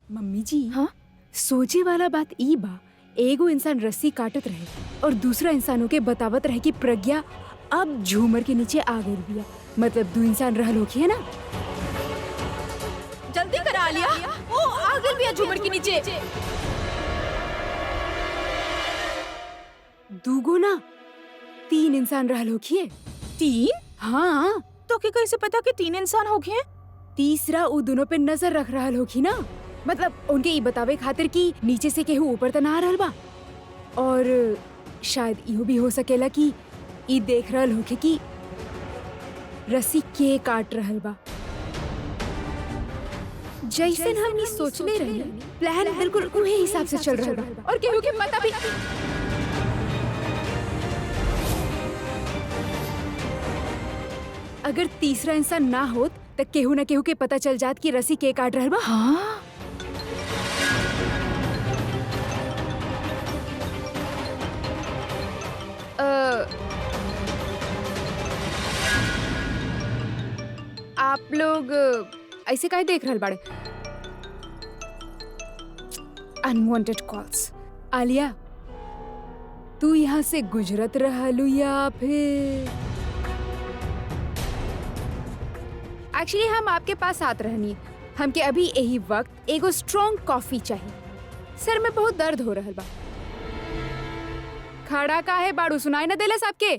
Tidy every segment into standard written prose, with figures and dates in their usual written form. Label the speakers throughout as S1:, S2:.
S1: Mummy जी,
S2: हाँ?
S1: सोचे वाला बात ई बा, एगो इंसान रस्सी काटत रहे और दूसरा इंसानों के बतावत रहे कि प्रज्ञा अब झूमर के नीचे आ गई बिया। मतलब दो इंसान रहल होखी है ना।
S2: जल्दी करा लिया। ओ आ गई बिया झूमर के नीचे।
S1: दूगो ना, तीन इंसान रहल होखी है।
S2: 3?
S1: हाँ,
S2: तो के कैसे पता कि 3 इंसान हो गए?
S1: तीसरा उ दोनों पे नजर रख रहल होखी ना। मतलब उनके ई बतावे खातिर कि नीचे से केहू ऊपर त ना आ रहल बा। और शायद इहो भी हो सकेला कि ई देख रहल होखे कि रस्सी के काट रहल बा। जैसन हम ई सोचले रही, प्लान बिल्कुल उहे हिसाब से चल रहल बा और केहू के पता भी। अगर तीसरा इंसान ना होत त केहू न केहू के पता चल जात कि रस्सी के काट रहल बा।
S2: हाँ।
S1: आप लोग ऐसे काहे देख रहल बाड़े? Unwanted calls. आलिया, तू यहाँ से गुजरत रहलू या फिर? एक्चुअली हम आपके पास आत रहनी। हमके अभी यही वक्त एगो स्ट्रॉन्ग कॉफी चाहिए। सर में बहुत दर्द हो रहल बा। खड़ा काहे बाड़ू, सुनाई न देलस आपके?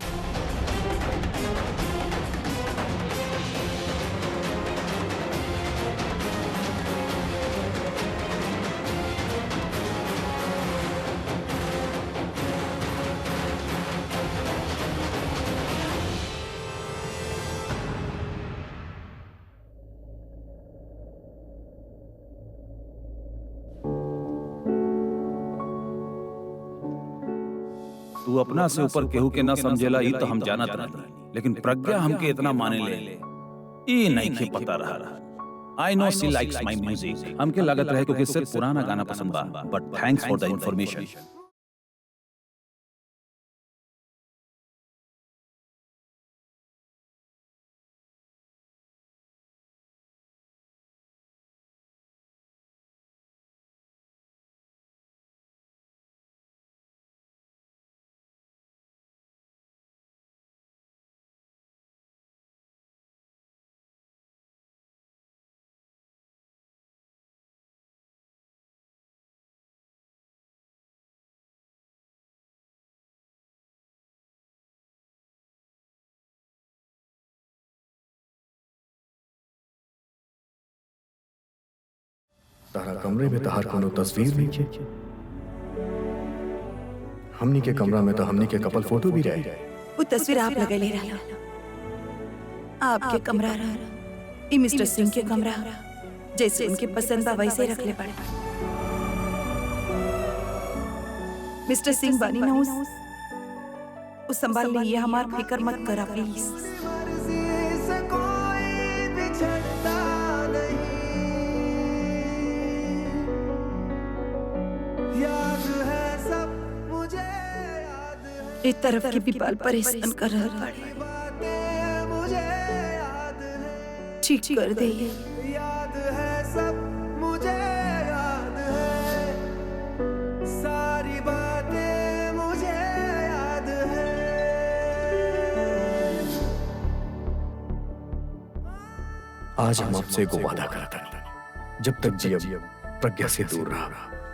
S3: तू अपना से ऊपर केहू के ना समझेला ई तो हम जानत रही, लेकिन प्रज्ञा हमके इतना माने ले ई नहीं के पता रहा। I know she likes my music. हमके लागत रहे क्योंकि सिर्फ पुराना गाना पसंद बा, बट थैंक्स फॉर द इंफॉर्मेशन।
S4: तारा कमरे में तहार कोनो तस्वीर नहीं है। हमनी के कमरा में तो हमनी के कपल फोटो भी रहे।
S5: वो तस्वीर आप लगैले रहा। आपके कमरा रहा, ई मिस्टर सिंह के कमरा, जैसे उनके पसंद बा वैसे रख ले पड़े। मिस्टर सिंह बानी ना उस संभाल लीजिए, हमार फिक्र मत करा प्लीज। एक तरफ की भी बाल परेशान कर रहा पड़े, ठीक कर दे।
S6: याद है सब मुझे याद है, सारी बातें मुझे याद है।
S4: आज हम आपसे एगो वादा करता नहीं, जब तक जियब प्रज्ञा से दूर रहा।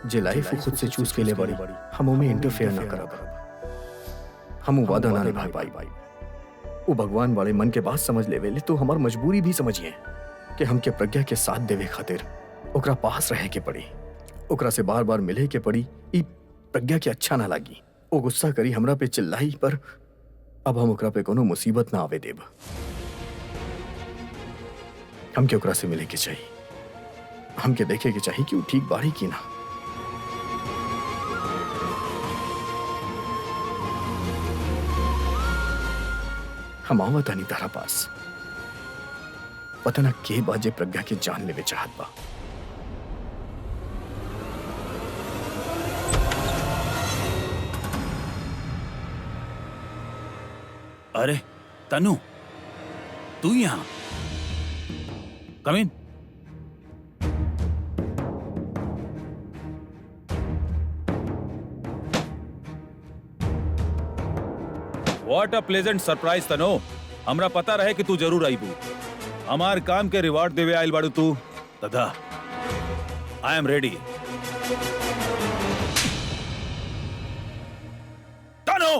S4: जे लाइफ खुद से चूज के लिए बड़ी हम उमें इंटरफेयर ना करब। हम वादा ना निभा पाई। वो भगवान वाले मन के बात समझ ले वेले तो हमार मजबूरी भी समझिए कि हमके प्रज्ञा के साथ देवे खातिर ओकरा पास रहे के पड़ी, ओकरा से बार बार मिले के पड़ी। ई प्रज्ञा के अच्छा ना लगी, वो गुस्सा करी, हमरा पे चिल्लाई, पर अब हम ओकरा पे कोनो मुसीबत ना आवे देब। हमके ओकरा से मिले के चाहिए, हमके देखे के चाहिए कि वो ठीक बाड़ी की ना। हम आवत नहीं तारा पास, पता ना के बाजे प्रज्ञा के जान लेवे चाहत बा।
S3: अरे तनु, तू यहाँ? कम इन। व्हाट अ प्लेजेंट सरप्राइज तनो। हमरा पता रहे कि तू जरूर आईबू। हमार काम के रिवार्ड देवे आइल बाड़ू तू। तदा आई एम रेडी। तनो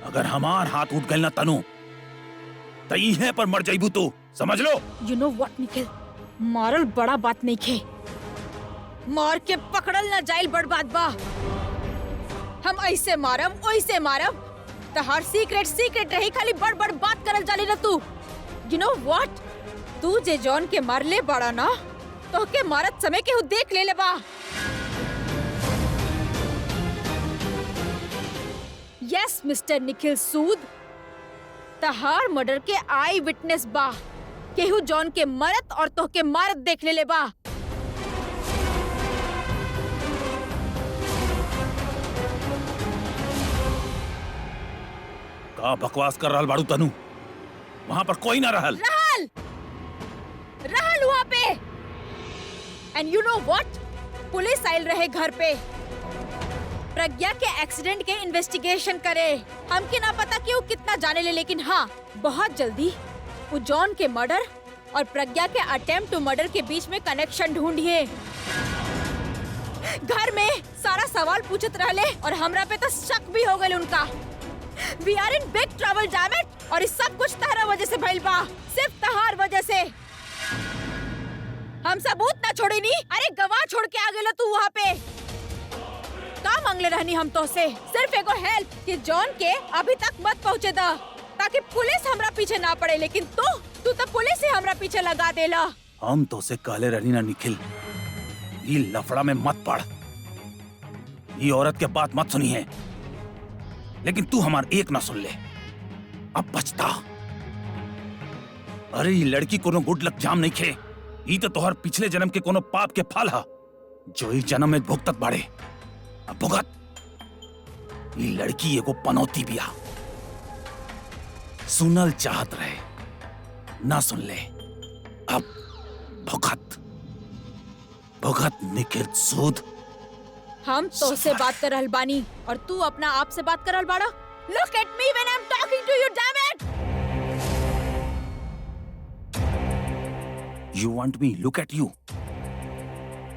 S3: अगर हमार हाथ उठ गए ना तनु तो है पर मर जाइबू तू, समझ लो।
S2: यू नो व्हाट निखिल, मारल बड़ा बात नहीं खे, मार के पकड़ल ना जाइल बड़ बात बा। हम ऐसे मारब वैसे मारब तो हर सीक्रेट सीक्रेट रही, खाली बड़ बड़ बात करल जाली ना तू। यू नो व्हाट, तू जे जॉन के मारले बड़ा ना तो के मारत समय के देख ले बा। यस मिस्टर निखिल सूद, तहार मर्डर के आई विटनेस बा। केहू जॉन के मरत और तो के मारत देख ले बा।
S3: का बकवास कर रहल बाड़ू तनु? वहां पर कोई ना रहल।
S2: रहल वहां पे। And you know what, police आयल रहे घर पे प्रज्ञा के एक्सीडेंट के इन्वेस्टिगेशन करे। हमके ना पता कि वो कितना जाने ले, लेकिन हाँ बहुत जल्दी वो जॉन के मर्डर और प्रज्ञा के अटेम्प्ट टू मर्डर के बीच में कनेक्शन ढूंढिए। घर में सारा सवाल पूछत रहले और हमरा पे तो शक भी हो गए उनका। We are in big trouble damn it, और इस सब कुछ तहरा वजह से भइल बा, सिर्फ तहार वजह से। हम सबूत ना छोड़ी नी, अरे गवाह छोड़ के आ गेला तू वहाँ पे। का मांगले रहनी हम तो से? सिर्फ एगो हेल्प कि जॉन के अभी तक मत पहुँचे दा, ताकि पुलिस हमरा पीछे ना पड़े। लेकिन तू तो पुलिस ही हमरा पीछे लगा देला।
S3: हम तो से कहले रहनी ना निखिल, ये लफड़ा में मत पड़, ये औरत के बात मत सुनी है। लेकिन तू हमार एक ना सुन ले, अब बचता। अरे ये लड़की कोनो गुड लक जाम नहीं खे, ये तो तोहर पिछले जन्म के कोनो पाप के फल हा, जो इस जन्म में भुगतत बाड़े। अब भुगत। ये लड़की एगो पनौती बिया, सुनल चाहत रहे ना सुन ले, अब भुगत भुगत निखिल सूद।
S2: हम तो से बात कर रहल बानी और तू अपना आप से बात कर रहल बाड़ा। Look at me when I'm talking to you, damn it!
S3: You want me look at you?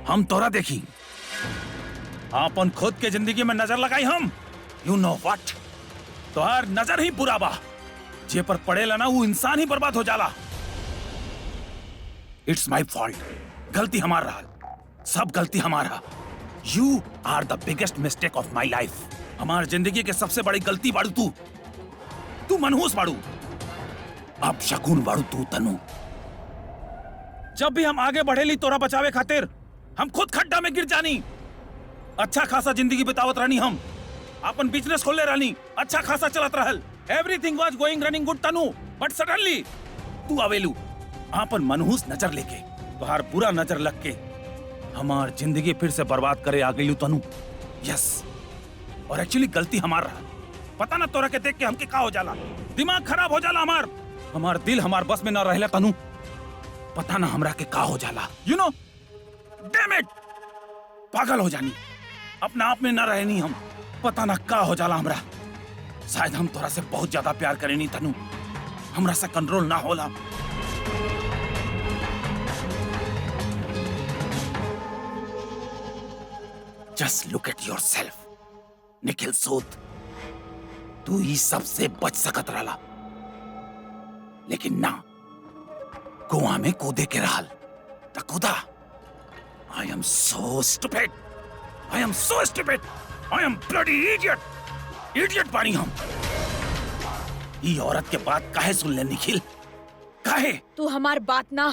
S3: हम तोरा देखी, आपन खुद के जिंदगी में नजर लगाई हम। You know what? तोहार नजर ही बुरा बा, जे पर पड़ेला ना वो इंसान ही बर्बाद हो जाला। It's my fault, गलती हमार रहा, सब गलती हमारा। You are the biggest mistake of my life. हमार जिंदगी के सबसे बड़ी गलती बाड़ू तू। तू मनहूस बाड़ू, अब शगुन बाड़ू तू तनु। जब भी हम आगे बढ़ेली तोरा बचावे खातिर, हम खुद खड्डा में गिर जानी। अच्छा खासा जिंदगी बितावत रहनी, हम अपन बिजनेस खोले रहनी, अच्छा खासा चलत रहल। Everything was going running good Tanu, but suddenly तू आवेलू आपन मनहूस नजर लेके, तोहार बुरा नजर लग के हमार जिंदगी फिर से बर्बाद करे आ गई तनु। यस, और एक्चुअली गलती हमार रहा। पता ना तोरा के देख के हमके का हो जाला, दिमाग खराब हो जाला हमार दिल हमार बस में ना रहेला तनु। पता ना हमरा के का हो जाला, यू नो, डैम इट, पागल हो जानी, अपने आप में ना रहनी हम। पता ना का हो जाला हमरा। शायद हम तोरा से बहुत ज्यादा प्यार करेनी तनु, हमरा से कंट्रोल ना होला। Just look at yourself, Nikhil सूद। तू ही सबसे बच सकत रहला, लेकिन ना, कुआं में कूदे के रहल त कूदा। I am so stupid. I am so stupid. I am bloody idiot. Idiot बानी हम। ये औरत के बात काहे सुन ले निखिल, काहे?
S2: तू हमार बात ना,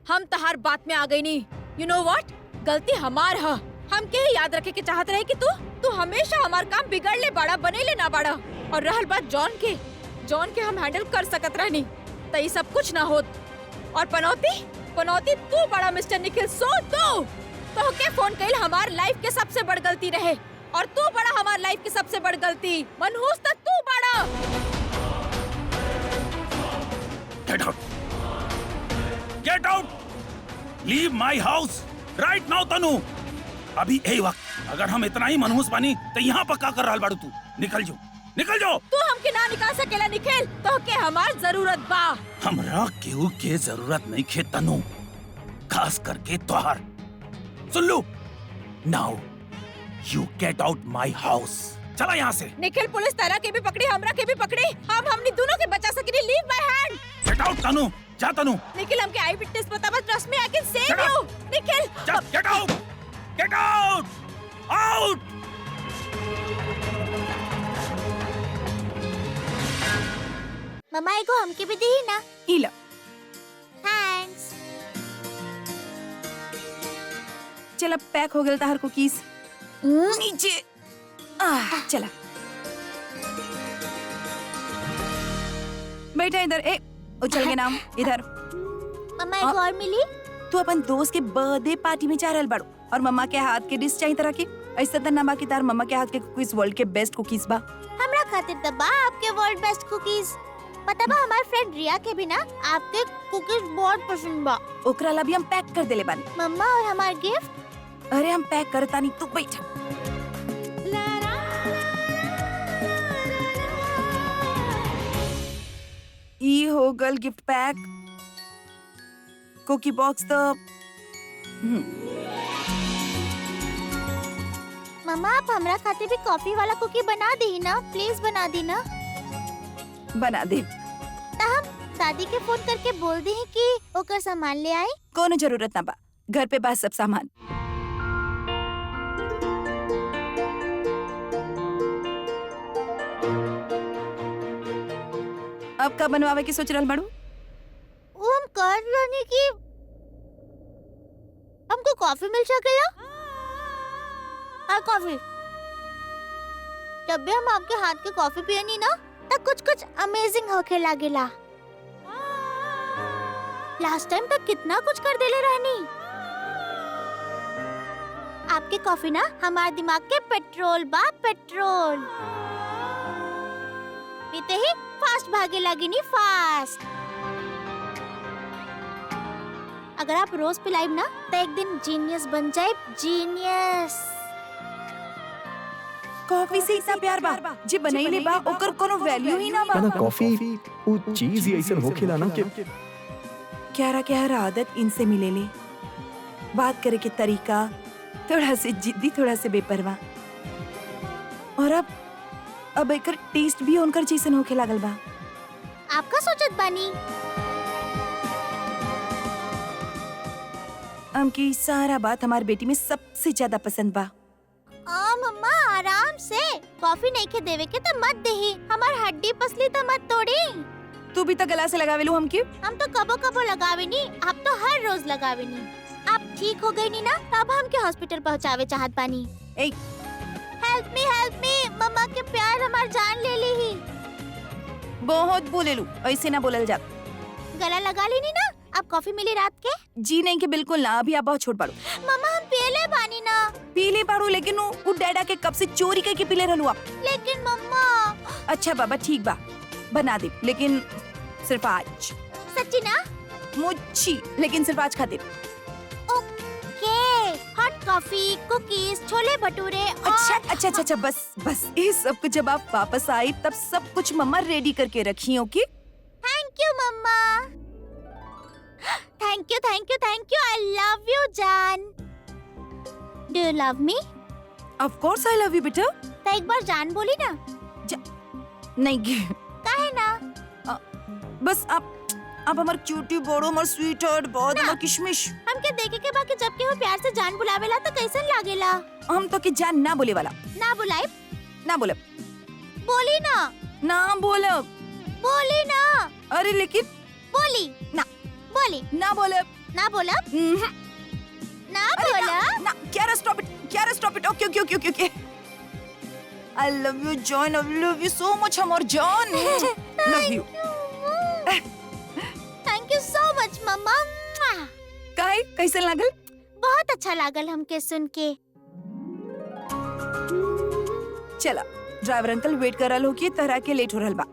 S2: हम तहार बात में आ गई नहीं। यू नो व्हाट, गलती हमार है। हम के याद रखे के चाहत रहे कि तू हमेशा हमार काम बिगड़ ले बाड़ा, बने ले ना बाड़ा। और रहल बात जॉन के हम हैंडल कर सकत रहनी, तो ये सब कुछ ना होत। और पनौती तू बड़ा मिस्टर निखिल सूद। तो के फोन कइल हमार लाइफ के सबसे बड़ गलती रहे, और तू बड़ा हमार लाइफ की सबसे बड़ गलती। मनहूस तक तू बड़ा।
S3: Get out, get out, leave my house right now Tanu. अभी यही वक्त अगर हम इतना ही मनहूस बानी तो यहाँ पर का कर रहा बाड़ू तू? निकल जो, निकल जो।
S2: तू हमके ना निकाल सकेला निखिल, तो के हमार जरूरत बा।
S3: हमरा केहू के जरूरत नहीं खे तनु, खास करके तोहार। सुन लो, now you get out my house. चला यहाँ से।
S2: निखिल, पुलिस तारा के भी पकड़ी, हमरा के भी पकड़ी, हम हमनी दोनों के बचा सकेनी। Leave my hand.
S3: Get out Tanu, जा तनु।
S2: निखिल, हमके आई विटनेस पता बस, trust me, I can save
S3: Shut
S2: you.
S3: up.
S2: Nikhil,
S3: get out, get out, out.
S7: मम्मा एगो हमके भी दी ना।
S5: इला
S7: थैंक्स।
S5: चला, पैक हो गया तार कुकीज। नीचे चला, बैठा इधर। ए उछल के नाम इधर।
S7: मम्मा एगो और मिली।
S5: तू अपन दोस्त के बर्थडे पार्टी में जा रहल बाड़ू और मम्मा के हाथ के डिश चाहिए तरह के। ऐसा त ना बाकी तार मम्मा के हाथ के कुकीज वर्ल्ड के बेस्ट कुकीज बा।
S7: हमरा खातिर त बा आपके वर्ल्ड बेस्ट कुकीज। पता बा हमार फ्रेंड रिया के भी ना आपके कुकीज बहुत पसंद बा।
S5: ओकरा ला भी हम पैक कर देले बानी।
S7: मम्मा और हमार गिफ्ट।
S5: अरे हम पैक करता नहीं, तू बैठ। ई हो गल गिफ्ट पैक। कुकी बॉक्स तो
S7: मम्मा आप हमरा खातिर भी कॉफी वाला कुकी बना दी ना, प्लीज बना दी ना।
S5: बना दे।
S7: त हम दादी के फोन करके बोल दी कि ओकर सामान ले आए।
S5: कोनो जरूरत ना बा, घर पे बा सब सामान। अब का बनवावे की सोच रहल बाड़ू?
S7: वो हम कर रहनी कि हमको कॉफी मिल सकेला। कॉफी जब भी हम आपके हाथ के कॉफी पियनी ना तब कुछ कुछ अमेजिंग होके लागेला। लास्ट टाइम तक कितना कुछ कर देले रहनी। आपके कॉफी ना हमारे दिमाग के पेट्रोल बा, पेट्रोल पीते ही फास्ट भागे लगी नी, फास्ट। अगर आप रोज पिलाइब ना तो एक दिन जीनियस बन जाए, जीनियस।
S5: कॉफी से इतना प्यार बा, जे बनैले बा ओकर कोनो वैल्यू ही ना बा।
S4: ना कॉफी वो चीज ही ऐसा होखेला ना कि
S5: क्यारा क्यारा आदत इनसे मिलेले। बात करे के तरीका थोड़ा से जिद्दी, थोड़ा से बेपरवाह। और अब एकर टेस्ट भी उनकर जैसन होखे लागल बा।
S7: आपका सोचत बानी
S5: हमकी सारा बात हमार बेटी में सबसे ज्यादा पसंद बा।
S7: मम्मा आराम से, कॉफी नहीं के देवे के तो मत देही, हमार हड्डी पसली तो मत तोड़ी।
S5: तू भी तो गला से लगावेलू हमके।
S7: हम तो कबो कबो लगावे नी, आप तो हर रोज लगावे नी। आप ठीक हो गई नी ना, तब हम के हॉस्पिटल पहुँचावे चाहत बानी। हेल्प मी, मम्मा के प्यार हमार जान ले ली ही।
S5: बहुत बोलेलू, ऐसे ना बोलल जात।
S7: गला लगा ली नी ना, अब कॉफी मिली रात के।
S5: जी नहीं के बिल्कुल ना, अभी आप बहुत छोट पाड़ू।
S7: मम्मा हम पीले बानी ना।
S5: पीले पाड़ू, लेकिन वो डैडा के कप से चोरी करके पीले रहलू आप।
S7: लेकिन मम्मा।
S5: अच्छा बाबा ठीक बा, बना दे, लेकिन सिर्फ आज।
S7: सच्ची ना?
S5: मुच्छी, लेकिन सिर्फ आज खातिर।
S7: Okay, hot coffee, cookies, chole bhature और...
S5: अच्छा बस ये सब कुछ जब आप वापस आई तब सब कुछ मम्मा रेडी करके रखी। Okay?
S7: Thank you mama. Thank you, I love you जान। Do you love me?
S5: Of course I love you बेटा।
S7: तो एक बार जान बोली ना।
S5: नहीं
S7: काहे ना?
S5: बस आप हमार क्यूटी बड़ो, हमार स्वीट हार्ट, बहुत हमार किशमिश।
S7: हमके देखे के बाकी जब के वो प्यार से जान बुलावेला तो कैसन लागेला?
S5: हम तो की जान ना बोले वाला।
S7: ना बुलाए?
S5: ना बोले।
S7: बोली ना।
S5: ना बोले।
S7: बोली ना।
S5: अरे लेकिन
S7: बोली
S5: ना।
S7: बोली
S5: ना बोले।
S7: ना बोला। ना बोला।
S5: ना Kiara stop it. Okay. I love you John, I love you so much हमार जान। Love you.
S7: Thank you so much mama.
S5: कैसे लागल?
S7: बहुत अच्छा लागल हमके सुन के।
S5: चला, ड्राइवर अंकल वेट कर रहा हो कि तरह के लेट हो रहल बा।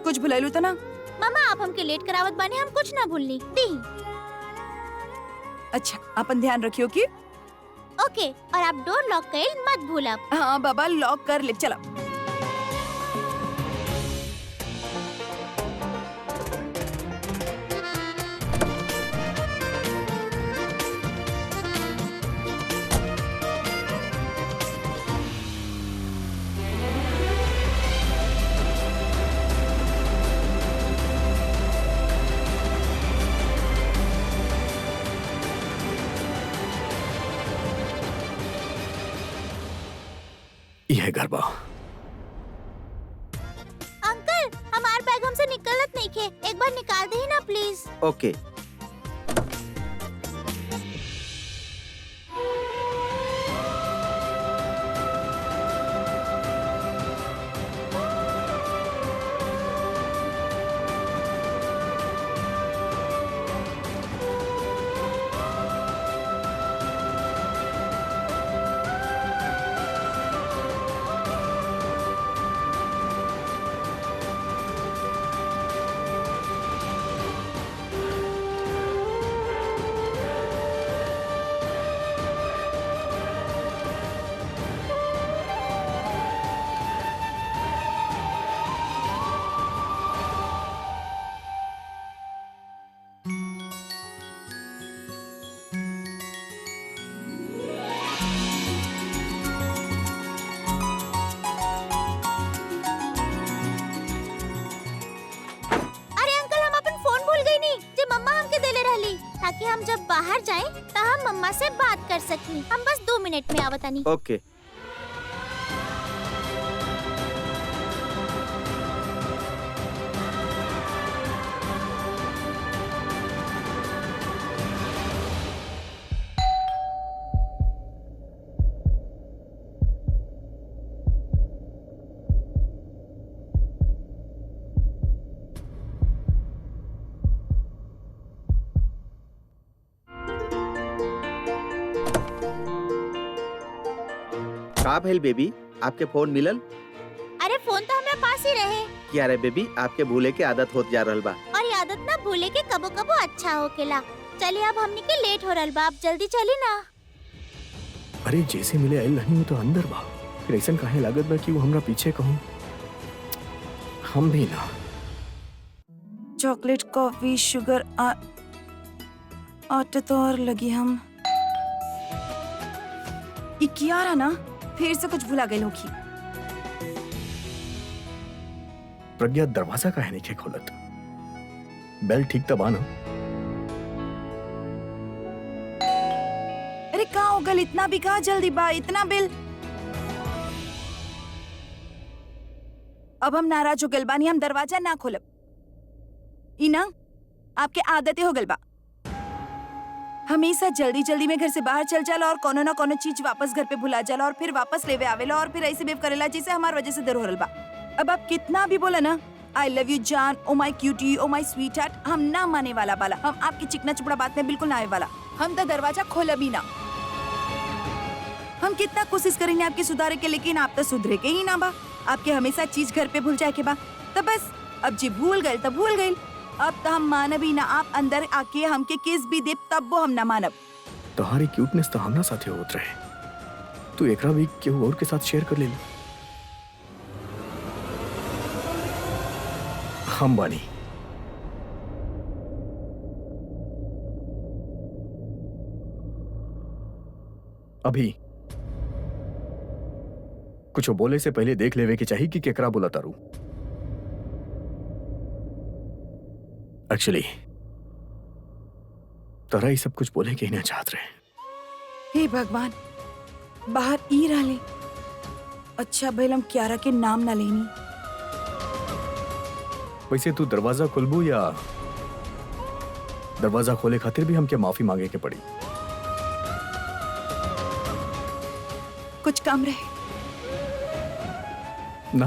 S5: कुछ भुलाइलू तो ना?
S7: मम्मा आप हमके लेट करावत बानी, हम कुछ ना भूलनी दी।
S5: अच्छा अपन ध्यान रखियो कि
S7: ओके, और आप डोर लॉक कइल मत भूलब।
S5: हाँ बाबा लॉक कर ले, चला।
S4: यह गरबा
S7: अंकल हमार बैग हमसे निकलत नहीं खे, एक बार निकाल दे ना प्लीज।
S8: ओके।
S7: अरे अंकल हम अपन फोन भूल गई नी, जे मम्मा हमके देले रहली, ताकि हम जब बाहर जाएं त हम मम्मा से बात कर सकी। हम बस 2 मिनट में आवतानी।
S8: ओके। का भेल बेबी, आपके फोन मिलल?
S7: अरे फोन तो हमरा पास ही रहे।
S8: क्या रे बेबी, आपके भूले के आदत होत जा रहल बा।
S7: और ये आदत ना भूले के कबो कबो अच्छा होकेला। चलिए अब हमनी के लेट हो रहल बा, आप जल्दी चली ना।
S4: अरे जैसे मिले आइल नहीं वो तो अंदर बा, फिर ऐसा काहे लागत बा कि वो हमरा पीछे कहूं। हम भी ना
S5: चॉकलेट कॉफी शुगर आटे तो और लगी हम। ये किया रहा ना, फिर से कुछ भुला गई होगी।
S4: प्रज्ञा दरवाजा काहे नहीं खोलत? बेल ठीक तबा ना?
S5: अरे कहाँ हो गल, इतना भी कहाँ जल्दी बा, इतना बिल। अब हम नाराज हो गल बानी, हम दरवाजा ना खोलब। इना आपके आदतें हो गल बा, हमेशा जल्दी जल्दी में घर से बाहर चल जाला और कोनो ना कोनो चीज वापस घर पे भुला जाला और फिर वापस लेवे आवेला और फिर ऐसे बेव करेला जैसे हमार वजह से देर हो रहल बा। अब आप कितना भी बोला ना आई लव यू जान, oh my cutie, oh my sweetheart, हम ना माने वाला बाला। हम आपकी चिकना चुपड़ा बात में बिल्कुल ना आवे वाला। हम तो दरवाजा खोला भी ना। हम कितना कोशिश करेंगे आपके सुधारे के, लेकिन आप तो सुधरे के ही ना बा। आपके हमेशा चीज घर पे भूल जाए के बा। तो बस अब जी भूल गए तो भूल गए। अब तो हम मानब ही ना। आप अंदर आके हमके किस भी दे तब वो हम ना मानब।
S4: तुम्हारी क्यूटनेस तो हमरा साथे होत रहे, तू एकरा भी केहू और के साथ शेयर कर ले। हम बानी अभी कुछ बोले से पहले देख लेवे की चाहिए कि केकरा बोला तारू। एक्चुअली तरा ही सब कुछ बोले के ही ना चाहत रहे।
S5: हे भगवान, बाहर ई रहले। अच्छा भइल हम क्यारा के नाम ना लेनी।
S4: वैसे तू दरवाजा खोलबू या दरवाजा खोले खातिर भी हमके माफी मांगे के पड़ी?
S5: कुछ काम रहे
S4: ना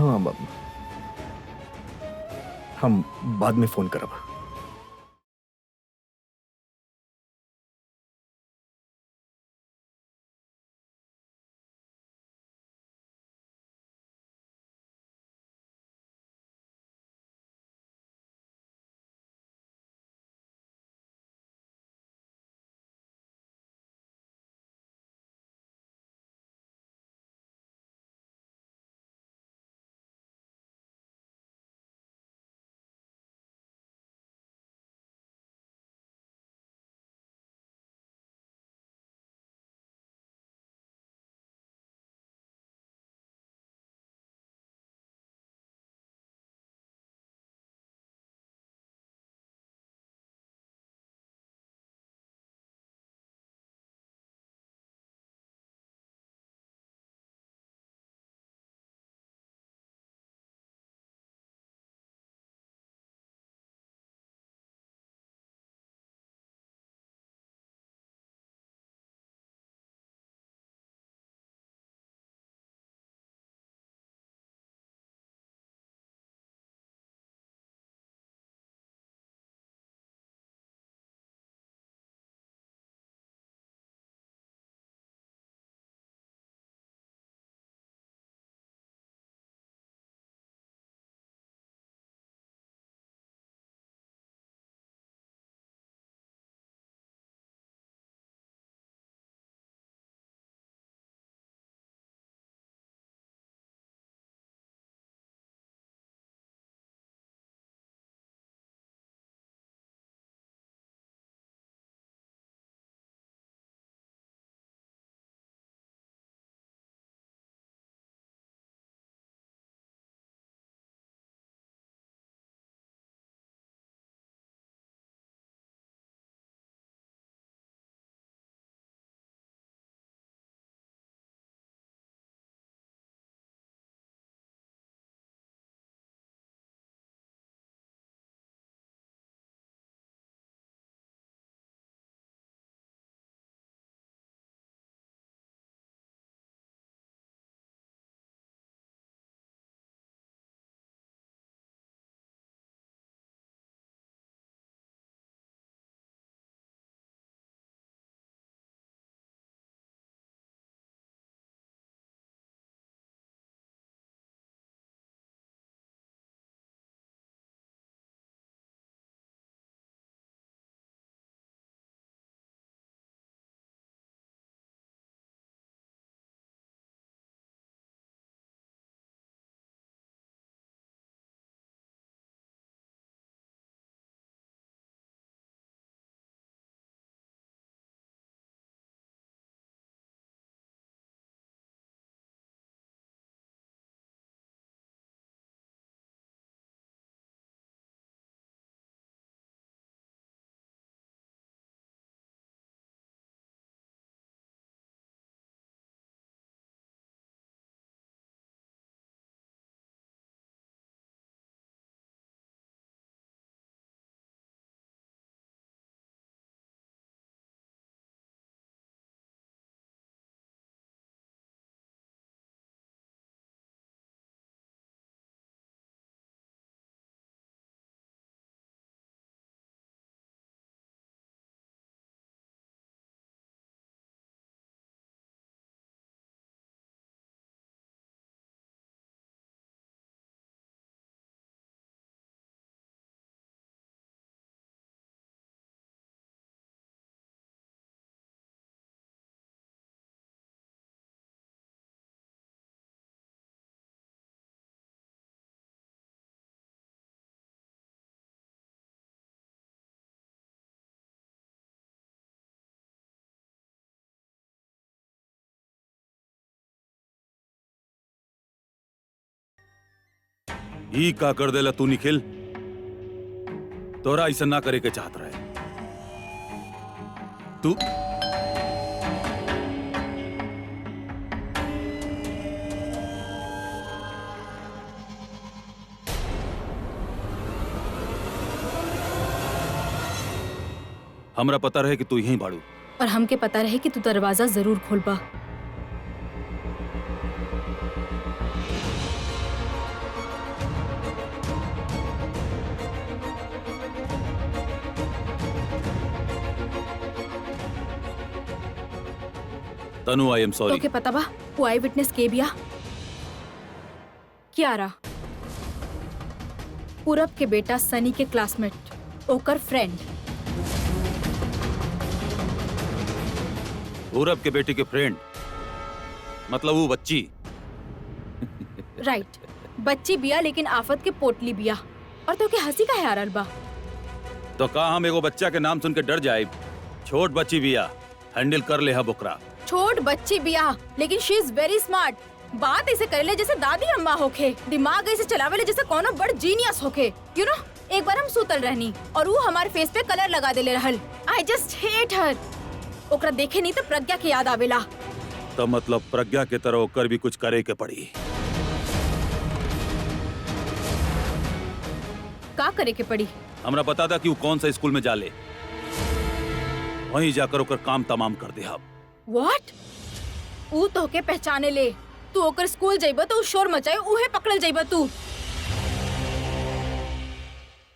S4: हम बाद में फोन करब।
S3: ई का कर देला तू निखिल? तोरा ऐसा ना करे के चाहत रहे तू। हमरा पता रहे कि तू यहीं बाड़ू।
S2: और हमके पता रहे कि तू दरवाजा जरूर खोलबा।
S3: तनु आई एम सॉरी।
S2: तोके पता बा वो आई विटनेस के बिया? कियारा, पूरब के बेटा सनी के क्लासमेट, ओकर फ्रेंड।
S3: पूरब के बेटे के फ्रेंड मतलब वो बच्ची।
S2: राइट, बच्ची बिया लेकिन आफत के पोटली बिया। और तो के हंसी का है यार बा?
S3: तो का हम एगो बच्चा के नाम सुन के डर जाए? छोट बच्ची बिया, हैंडल कर ले हा बुकरा।
S2: छोट बच्ची बिया लेकिन शी इज वेरी स्मार्ट। बात ऐसे करेले जैसे दादी अम्मा होके, दिमाग ऐसे चलावेले जैसे कोनो बड़ जीनियस होके। यू नो, एक बार हम सुतल रहनी और वो हमारे फेस पे कलर लगा देले रहल। I just hate her. ओकरा देखे नहीं तो प्रज्ञा के याद आवेला।
S3: तो मतलब प्रज्ञा के तरह ओकर भी कुछ करे के पड़ी।
S2: का करे के पड़ी?
S3: हमरा बता दा कि वो कौन सा स्कूल में जाले, वहीं जाकर ओकर काम तमाम कर दे। हम
S2: व्हाट? ऊ तो के पहचाने ले। तू ओकर स्कूल जाइबा तो ऊ शोर मचाए, उहे पकड़ल जाइबा तू।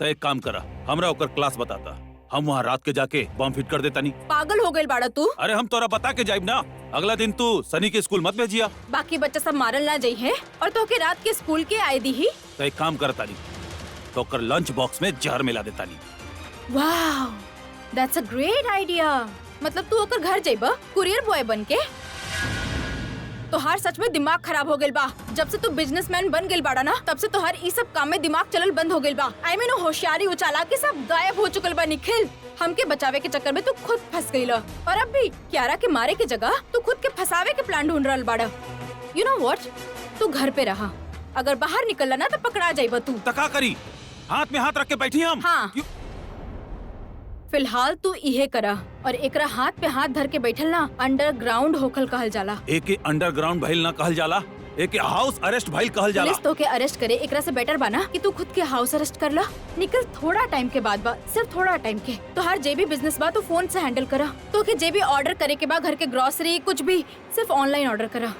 S3: तो एक काम करा, हमरा ओकर क्लास बताता, हम वहाँ रात के जाके बम फिट कर देता। नहीं
S2: पागल हो गइल बाड़ा तू?
S3: अरे हम तोरा बता के जाइब ना। अगला दिन तू सनी के स्कूल मत भेजिया।
S2: बाकी बच्चा सब मारल ना जाई है और तो के रात के स्कूल के आए दी ही।
S3: तो एक काम करता नहीं, तो ओकर लंच बॉक्स में जहर मिला देता। नहीं
S2: wow, that's a great idea. मतलब तू ओकर घर जाइबा कुरियर बॉय बन के? तोहार सच में दिमाग खराब हो गइल बा। जब से तू बिजनेसमैन बन गइल बाड़ा ना, तब से तोहार ई सब काम में दिमाग चलल बंद हो गइल बा। आई मीन होशियारी उचालाकी सब गायब हो चुकल बा निखिल। हमके बचावे के चक्कर में तू खुद फंस गइल और अब भी कियारा के मारे के जगह तू खुद के फंसावे के प्लान ढूंढ रहल बाड़ा। यू नो व्हाट, तू घर पे रहा, अगर बाहर निकलला ना तो पकड़ा जाइबा तू।
S3: तका करी, हाथ में हाथ रख के बैठी हम।
S2: हाँ, फिलहाल तू इहे करा और एकरा हाथ पे हाथ धर के बैठल ना अंडरग्राउंड होखल कहल जाला।
S3: एके अंडरग्राउंड भइल ना कहल जाला, एके हाउस अरेस्ट भइल कहल जाला।
S2: पुलिस तो के अरेस्ट करे एकरा से बेटर बना कि तू खुद के हाउस अरेस्ट कर ला। निकल, थोड़ा टाइम के बाद बा, सिर्फ थोड़ा टाइम के। तो हर जे भी बिजनेस बा तू फोन से हैंडल करा। तो के जे भी ऑर्डर करे के बाद, घर के ग्रोसरी कुछ भी, सिर्फ ऑनलाइन ऑर्डर करा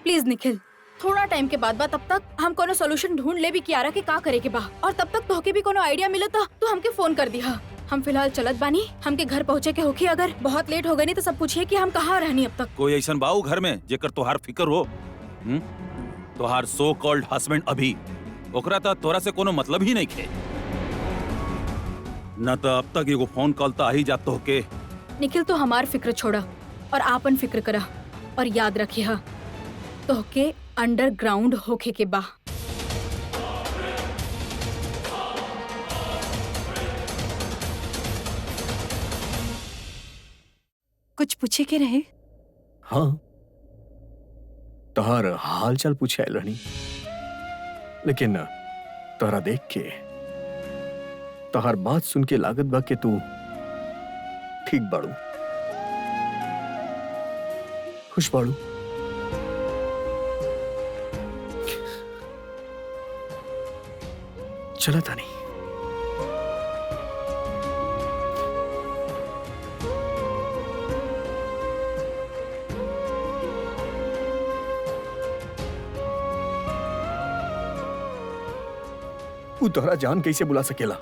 S2: प्लीज निखिल। थोड़ा टाइम के बाद बा, तब तक हम कोनो सोल्यूशन ढूंढ ले भी कियारा के का करे के बा। और तब तक तोहके भी कोनो आइडिया मिलता तो हमके फोन कर दिया। हम फिलहाल चलत बानी, हमके घर पहुँचे के होखी। अगर बहुत लेट हो गई नहीं तो सब पूछिए कि हम कहाँ रहनी अब तक।
S3: कोई ऐसा बाऊ घर में जेकर तोहार फिकर हो? तोहार सो कॉल्ड हस्बैंड अभी, ओकरा तो तोरा से कोनो मतलब ही नहीं खे। न तो अब तक एगो फोन कॉल तो आ ही जात होके।
S2: निखिल, तो हमार फिक्र छोड़ा और आपन फिक्र करा और याद रखिए तोहके अंडरग्राउंड होके के बा।
S5: कुछ पूछे के रहे?
S4: हाँ, तोहर हाल चाल पूछे आयल रहनी, लेकिन तोहरा देख के, तोहर बात सुन के लागत बा के तू ठीक बाड़ू, खुश बाड़ू। चला तानी। तू तोहरा जान कैसे बुला सकेला?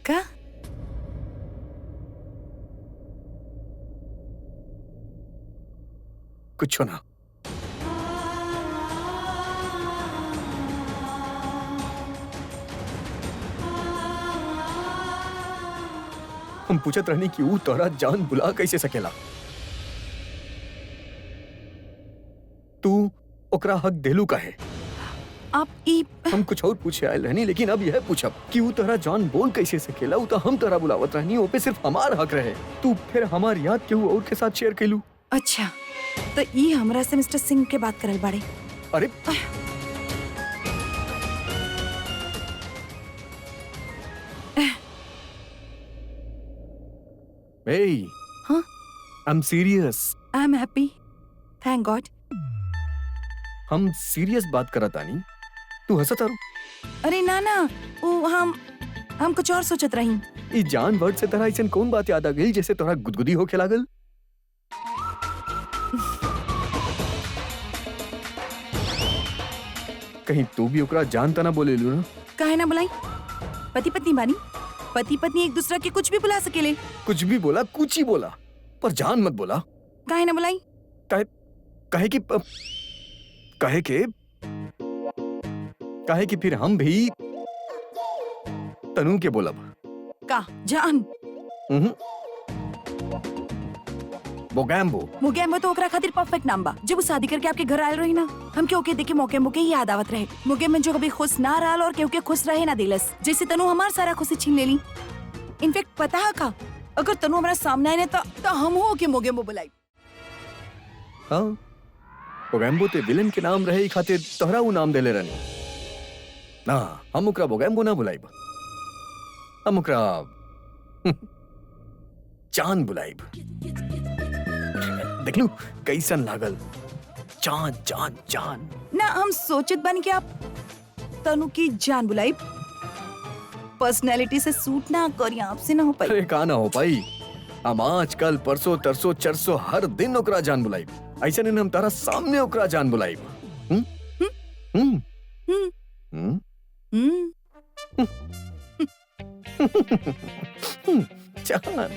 S5: का?
S4: कुछ ना। हम पूछत रहनी कि ऊ तोहरा जान बुला कैसे सकेला। तू ओकरा हक देलू काहे?
S5: आप ई
S4: हम कुछ और पूछे आयल रहनी, लेकिन अब यह पूछब कि ऊ तोहरा जान बोल कैसे सकेला। ऊ तो हम तोहरा बुलावत रहनी, ओ पे सिर्फ हमार हक रहे। तू फिर हमार याद केहू और के साथ शेयर कैलू।
S5: अच्छा, तो ई हमरा से मिस्टर सिंह के बात करल बाड़े।
S4: अरे Hey,
S5: Huh?
S4: I'm serious.
S5: I am happy, thank God.
S4: हम सीरियस बात करत तानी, तू हंसत तारू।
S5: अरे ना ना, वो हम कुछ और सोचत रही।
S4: ई जान वर्ड से तरह ऐसन कौन बात याद आ गई जैसे तोरा गुदगुदी होके लागल? कहीं तू भी ओकरा जानता ना बोले लू ना?
S5: काहे ना बुलाई? पति पत्नी बानी, पति पत्नी एक दूसरा के कुछ भी बुला सकेले।
S4: कुछ भी बोला, कुछ ही बोला, पर जान मत बोला।
S5: काहे ना बुलाई?
S4: काहे कि फिर हम भी तनु के बोलब।
S5: का जान?
S4: मोगैम्बो।
S5: मोगैम्बो तो ओकरा खातिर परफेक्ट नाम बा। जब वो शादी करके आपके घर आयल रही ना, हमके ओके देखे मोगैम्बो के ही याद आवत रहे। मोगैम्बो जो कभी खुश ना रहल और केहू के खुश रहे ना दिलस, जैसे तनु हमार सारा खुशी छीन लेली। इनफैक्ट पता है का, अगर तनु हमारा सामने आए तो हम हो के मोगैम्बो बुलाई।
S4: हाँ, मोगैम्बो ते विलन के नाम रहे खातिर तोहरा वो नाम देले रहनी ना। हम ओकरा मोगैम्बो ना बुलाइब, हम ओकरा चांद बुलाइब। देख लू कैसन लागल, चांद चांद चांद।
S5: ना हम सोचत बानी कि आप तनु की जान बुलाई, पर्सनैलिटी से सूट ना करी, आपसे ना हो पाई।
S4: अरे का ना हो पाई, हम आज कल परसों तरसों चरसों हर दिन ओकरा जान बुलाइब। ऐसा नहीं हम तारा सामने ओकरा जान बुलाइब। जान।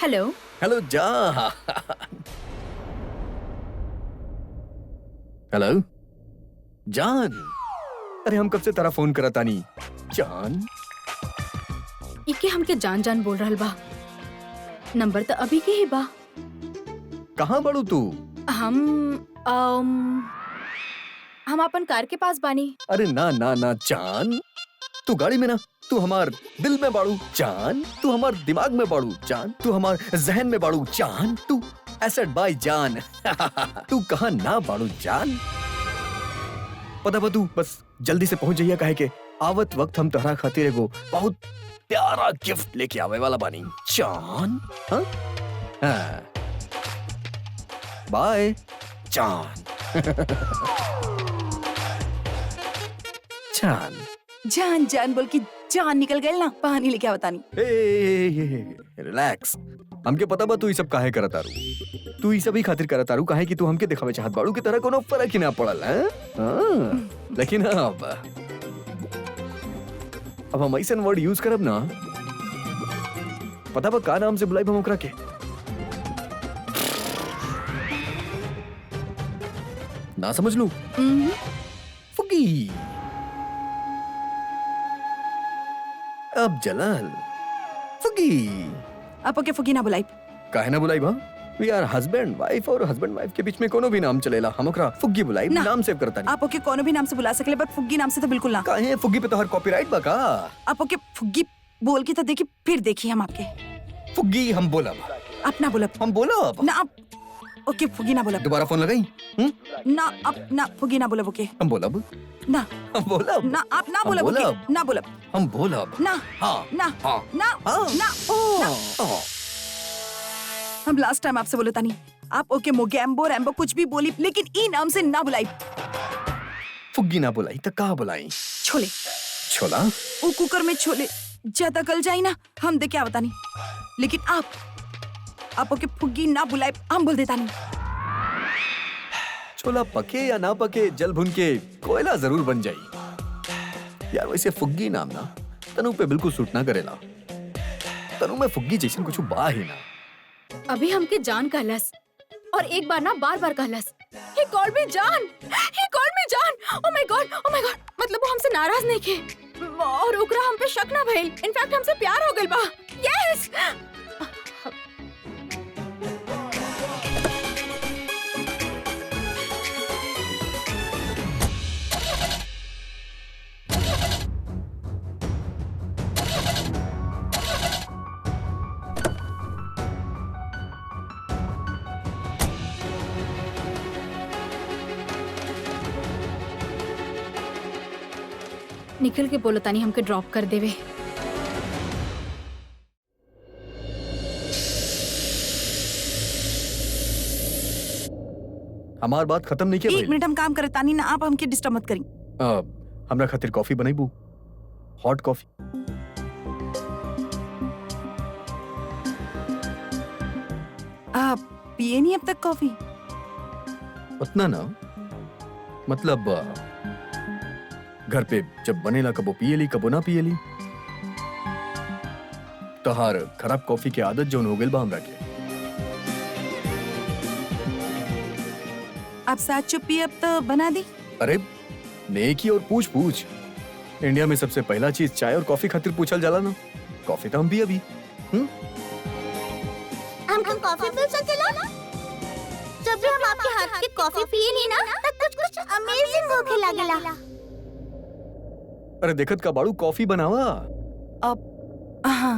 S1: हेलो।
S4: हेलो जान। हेलो जान। अरे हम कब से तारा फोन करता नहीं जान।
S1: इके हमके जान जान बोल रहल बा। नंबर तो अभी के ही बा।
S4: कहाँ बड़ू तू?
S1: हम अपन कार के पास बानी।
S4: अरे ना ना ना जान, तू गाड़ी में ना, तू हमार दिल में बाड़ू जान, तू हमार दिमाग में बाड़ू जान, तू हमार जहन में बाड़ू जान, तू एसेट बाय जान। तू कहाँ ना बाड़ू जान। पता बा तू बस जल्दी से पहुंच जाइए, काहे के आवत वक्त हम तोहरा खातिर एगो बहुत प्यारा गिफ्ट लेके आवे वाला बानी जान। हाँ हाँ, बाय जान। जान
S5: जान जान बोल की जान निकल गई ना, पानी लेके बतानी।
S4: रिलैक्स, हमके पता बा तू ये सब काहे करत तारू। तू ये सब ही खातिर करत तारू काहे कि तू हमके दिखावे चाहत बाड़ू की तरह कोनो फर्क ही ना पड़ल है। लेकिन अब हम ऐसन वर्ड यूज करब ना, पता बा का नाम से बुलाइब हम ओकरा के? ना समझ लू? फुगी। अब जलाल फुगी।
S5: आप ओके फुगी ना बुलाई।
S4: काहे ना बुलाई बा? वी आर हस्बैंड वाइफ, और हस्बैंड वाइफ के बीच में कोनो भी नाम चलेला। हम ओकरा फुग्गी बुलाई,
S5: ना।
S4: नाम सेव करता नहीं।
S5: आप ओके कोनो भी नाम से बुला सकले, बट फुग्गी नाम से तो बिल्कुल ना।
S4: काहे? फुग्गी पे तो हर कॉपीराइट बा का?
S5: आप ओके फुग्गी बोल के तो देखिए, फिर देखिए हम आपके
S4: फुग्गी हम बोलब।
S5: आप ना बोलब।
S4: हम बोलब
S5: ना आप ओके फुग्गी ना बोलब।
S4: दोबारा फोन लगाई?
S5: ना आप ना फुग्गी ना बोलब। ओके
S4: हम बोलब।
S5: ना
S4: हम बोलब।
S5: ना आप ना बोलब।
S4: बोलब।
S5: ओके ना बोलब।
S4: हम बोलब।
S5: ना
S4: हाँ
S5: ना
S4: हाँ
S5: ना
S4: हाँ
S5: ना
S4: हाँ।
S5: हम लास्ट टाइम आपसे बोले था नहीं, आप ओके मोगैम्बो रैम्बो कुछ भी बोली, लेकिन ई नाम से ना बुलाई।
S4: फुग्गी ना बुलाई तो का बुलाई?
S5: छोले।
S4: छोला?
S5: वो कुकर में छोले ज्यादा गल जाए ना, हम दे क्या बता नहीं। लेकिन आप ओके फुग्गी ना बुलाए, हम बोल देता नहीं।
S4: छोला पके या ना पके, जल भुन के कोयला जरूर बन जाई। यार वैसे फुग्गी नाम ना तनु पे बिल्कुल सूट ना करेला। तनु में फुग्गी जैसन कुछ बा ही ना।
S1: अभी हमके जान कहलस, और एक बार ना बार बार कहलस। He called me जान, he called me जान। Oh my God, oh my God। मतलब वो हमसे नाराज नहीं थे, और ओकरा हम पे शक ना भइल। इनफैक्ट हमसे प्यार हो गइल बा। Yes।
S2: निखिल के बोलो तानी हमके ड्रॉप कर देवे।
S4: हमार बात खत्म नहीं किया
S5: एक मिनट हम काम करे तानी ना, आप हमके डिस्टर्ब मत करी।
S4: हमरा खातिर कॉफी बनाईबू, हॉट कॉफी।
S5: आप पिए नहीं अब तक कॉफी?
S4: उतना ना, मतलब घर पे जब बनेला कबो पियली कबो ना पियली। तहार खराब कॉफी के आदत जोन हो गइल बा हमरा के।
S5: आप साथ चुप पिए अब तो बना दी।
S4: अरे नेकी और पूछ पूछ। इंडिया में सबसे पहला चीज चाय और कॉफी खातिर पूछल जाला ना। कॉफी तो हम भी अभी।
S7: हम कॉफी पी सकेला? जब भी हम आपके हाथ की कॉफी पिए नी ना तब कुछ कुछ अमेजिंग होखे लागेला।
S4: अरे देखत का बाड़ू, कॉफी बनावा।
S5: अब हाँ,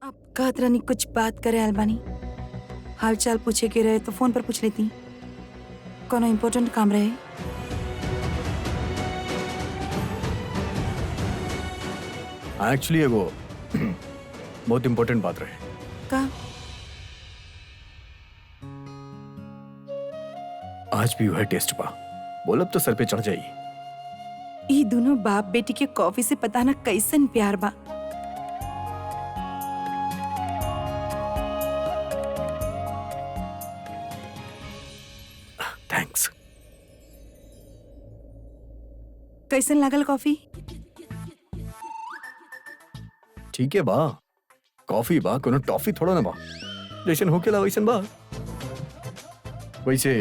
S5: आप कहत रहनी कुछ बात करे अलबानी। हाल चाल पूछे के रहे तो फोन पर पूछ लेती। कोनो इम्पोर्टेंट काम रहे?
S4: एक्चुअली एगो बहुत इम्पोर्टेंट बात रहे।
S5: का?
S4: आज भी वह टेस्ट बा, बोलब तो सर पे चढ़ जाई।
S5: ये दोनों बाप बेटी के कॉफी से पता ना कैसन प्यार बा।
S4: थैंक्स।
S5: कैसन लागल कॉफी?
S4: ठीक है बा, कॉफी बा, कोनो टॉफी थोड़ा ना बा। जैसन होकेला वैसन बा। वैसे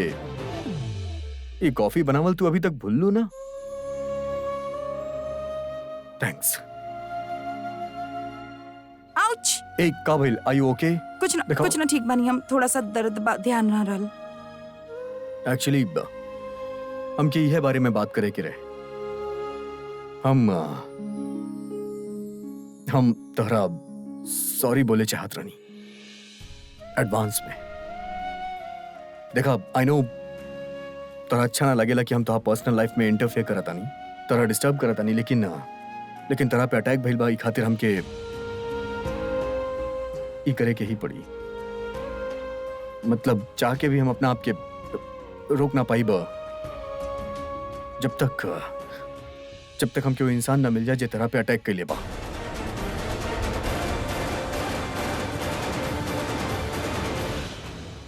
S4: ये कॉफी बनावल तू अभी तक भूल लू ना? थैंक्स।
S5: आउच!
S4: एक का भइल, आर यू ओके?
S5: कुछ ना ठीक बानी। हम थोड़ा सा दर्द बा, ध्यान ना रहल।
S4: एक्चुअली हम के यह बारे में बात करे के रहे। हम तहरा सॉरी बोले चाहत रहनी एडवांस में। देखा, आई नो तोरा अच्छा ना लगेला कि हम तोरा पर्सनल लाइफ में इंटरफेयर करता नहीं, तोरा डिस्टर्ब करता नहीं, लेकिन तोरा पे अटैक भइल बा, ई खातिर हमके ई करे के ही पड़ी। मतलब चाह के भी हम अपना आप के रोक ना पाई बा, जब तक हमके वो इंसान ना मिल जाए जे तरह पे अटैक कर ले बा।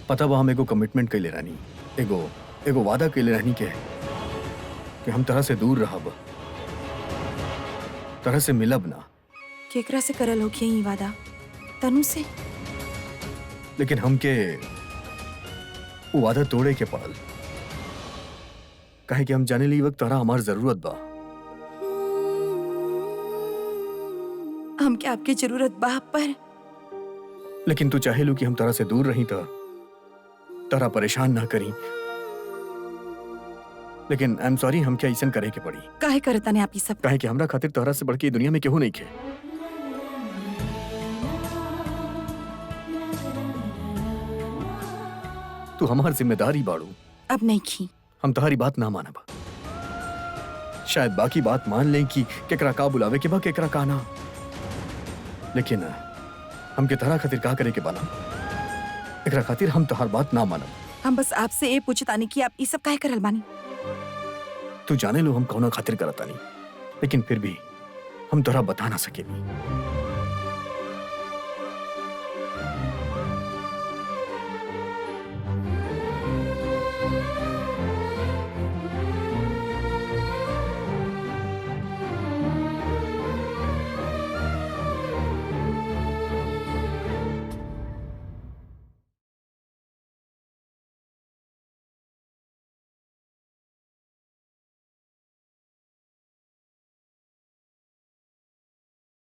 S4: पता बा हम एगो कमिटमेंट कर ले रानी, एगो वादा कर ले रानी के कि हम तरह से दूर रहब, तरह से मिलब ना।
S5: केकरा से करल हो ये वादा? तनु से?
S4: लेकिन हमके वो वादा तोड़े के पड़ल, काहे कि हम जाने ली वक्त तरह हमार जरूरत बा।
S5: हमके आपकी जरूरत बा, पर
S4: लेकिन तू चाहे लो कि हम तरह से दूर रही तो तरह परेशान ना करी। लेकिन आई एम सॉरी, हम क्या ऐसा करे के पड़ी।
S5: काहे करता ने आप ये सब?
S4: काहे कि हमरा खातिर तोहरा से बढ़ के दुनिया में केहू नहीं खे। तू हमार जिम्मेदारी बाड़ू।
S5: अब नहीं खी।
S4: हम तुम्हारी बात ना मानब। शायद बाकी बात मान लें कि केकरा का बुलावे के बा केकरा का ना, लेकिन हम के तरह खातिर का करे के बना, एकरा खातिर हम तोहार बात ना मानब।
S5: हम बस आपसे ये पूछतानी कि आप ये सब काहे करल बानी?
S4: तू जाने लो हम कौना खातिर करतानी, लेकिन फिर भी हम तोरा बता ना सकेनी।